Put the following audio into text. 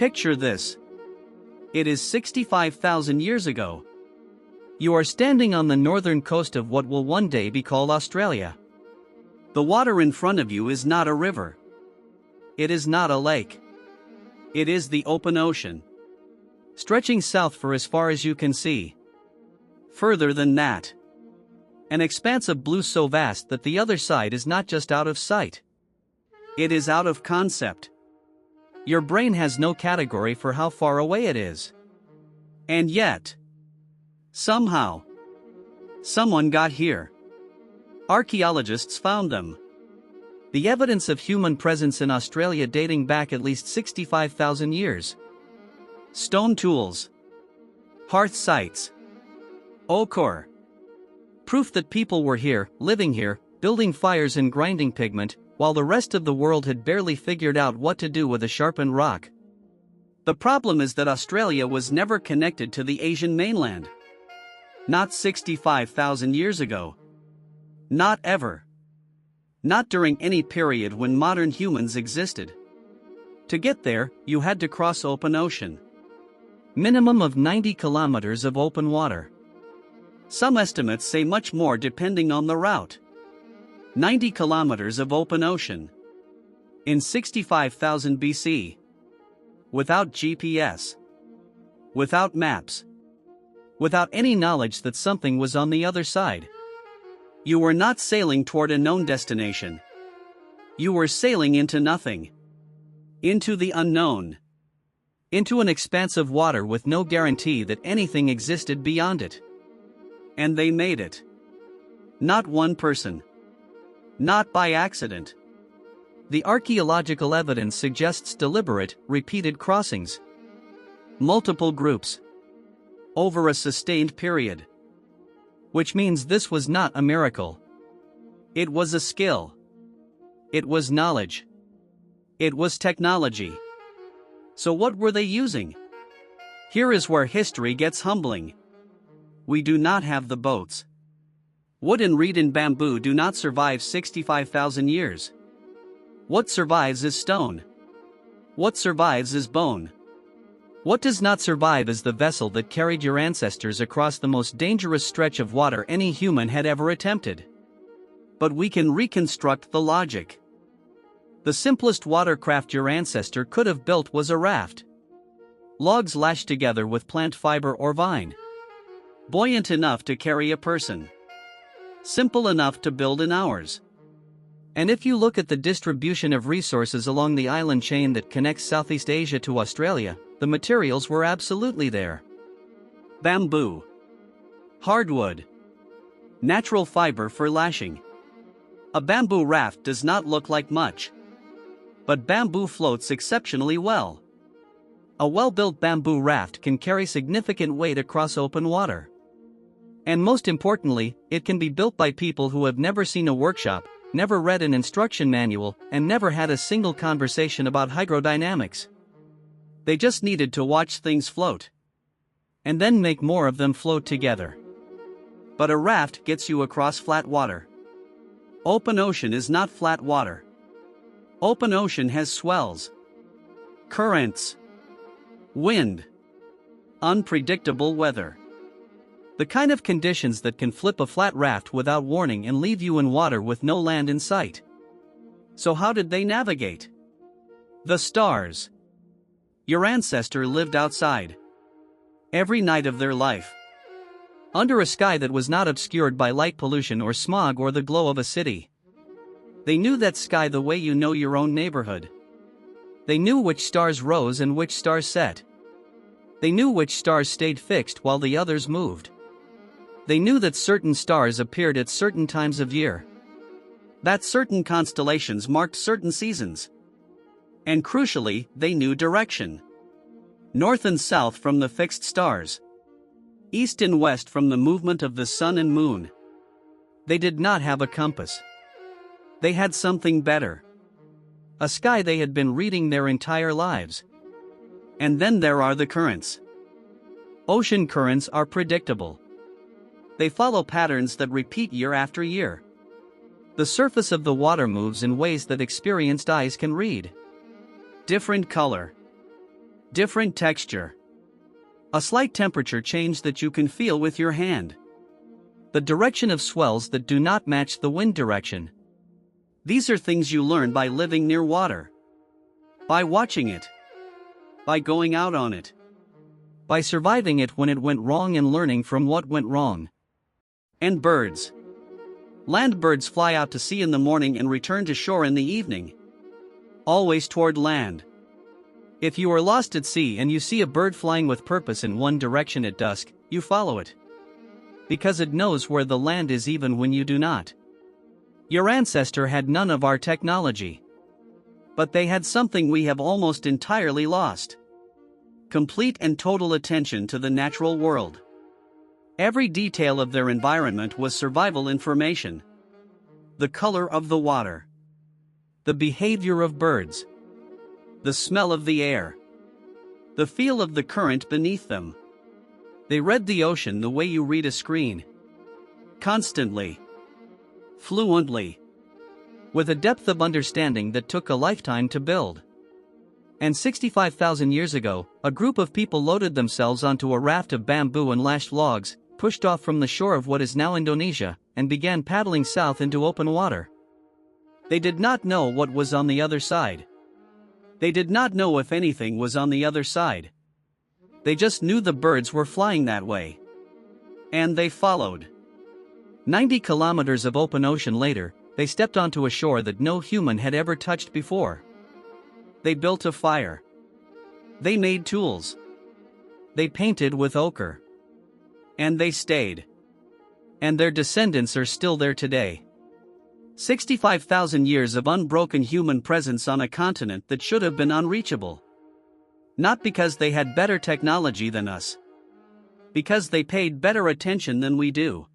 Picture this. It is 65,000 years ago. You are standing on the northern coast of what will one day be called Australia. The water in front of you is not a river. It is not a lake. It is the open ocean, stretching south for as far as you can see. Further than that, an expanse of blue so vast that the other side is not just out of sight. It is out of concept. Your brain has no category for how far away it is. And yet, somehow, someone got here. Archaeologists found them. The evidence of human presence in Australia dating back at least 65,000 years. Stone tools, hearth sites, ochre. Proof that people were here, living here, building fires and grinding pigment, while the rest of the world had barely figured out what to do with a sharpened rock. The problem is that Australia was never connected to the Asian mainland. Not 65,000 years ago. Not ever. Not during any period when modern humans existed. To get there, you had to cross open ocean. Minimum of 90 kilometers of open water. Some estimates say much more depending on the route. 90 kilometers of open ocean. In 65,000 BC. Without GPS. Without maps. Without any knowledge that something was on the other side. You were not sailing toward a known destination. You were sailing into nothing. Into the unknown. Into an expanse of water with no guarantee that anything existed beyond it. And they made it. Not one person. Not by accident. The archaeological evidence suggests deliberate, repeated crossings. Multiple groups. Over a sustained period. Which means this was not a miracle. It was a skill. It was knowledge. It was technology. So what were they using? Here is where history gets humbling. We do not have the boats. Wood and reed and bamboo do not survive 65,000 years. What survives is stone. What survives is bone. What does not survive is the vessel that carried your ancestors across the most dangerous stretch of water any human had ever attempted. But we can reconstruct the logic. The simplest watercraft your ancestor could have built was a raft. Logs lashed together with plant fiber or vine. Buoyant enough to carry a person. Simple enough to build in hours. And if you look at the distribution of resources along the island chain that connects Southeast Asia to Australia, the materials were absolutely there. Bamboo. Hardwood. Natural fiber for lashing. A bamboo raft does not look like much. But bamboo floats exceptionally well. A well-built bamboo raft can carry significant weight across open water. And most importantly, it can be built by people who have never seen a workshop, never read an instruction manual, and never had a single conversation about hydrodynamics. They just needed to watch things float. And then make more of them float together. But a raft gets you across flat water. Open ocean is not flat water. Open ocean has swells. Currents. Wind. Unpredictable weather. The kind of conditions that can flip a flat raft without warning and leave you in water with no land in sight. So how did they navigate? The stars. Your ancestor lived outside. Every night of their life. Under a sky that was not obscured by light pollution or smog or the glow of a city. They knew that sky the way you know your own neighborhood. They knew which stars rose and which stars set. They knew which stars stayed fixed while the others moved. They knew that certain stars appeared at certain times of year. That certain constellations marked certain seasons. And crucially, they knew direction. North and south from the fixed stars. East and west from the movement of the sun and moon. They did not have a compass. They had something better. A sky they had been reading their entire lives. And then there are the currents. Ocean currents are predictable. They follow patterns that repeat year after year. The surface of the water moves in ways that experienced eyes can read. Different color. Different texture. A slight temperature change that you can feel with your hand. The direction of swells that do not match the wind direction. These are things you learn by living near water. By watching it. By going out on it. By surviving it when it went wrong and learning from what went wrong. And birds. Land birds fly out to sea in the morning and return to shore in the evening. Always toward land. If you are lost at sea and you see a bird flying with purpose in one direction at dusk, you follow it. Because it knows where the land is even when you do not. Your ancestor had none of our technology. But they had something we have almost entirely lost. Complete and total attention to the natural world. Every detail of their environment was survival information. The color of the water. The behavior of birds. The smell of the air. The feel of the current beneath them. They read the ocean the way you read a screen. Constantly. Fluently. With a depth of understanding that took a lifetime to build. And 65,000 years ago, a group of people loaded themselves onto a raft of bamboo and lashed logs, pushed off from the shore of what is now Indonesia, and began paddling south into open water. They did not know what was on the other side. They did not know if anything was on the other side. They just knew the birds were flying that way. And they followed. 90 kilometers of open ocean later, they stepped onto a shore that no human had ever touched before. They built a fire. They made tools. They painted with ochre. And they stayed. And their descendants are still there today. 65,000 years of unbroken human presence on a continent that should have been unreachable. Not because they had better technology than us. Because they paid better attention than we do.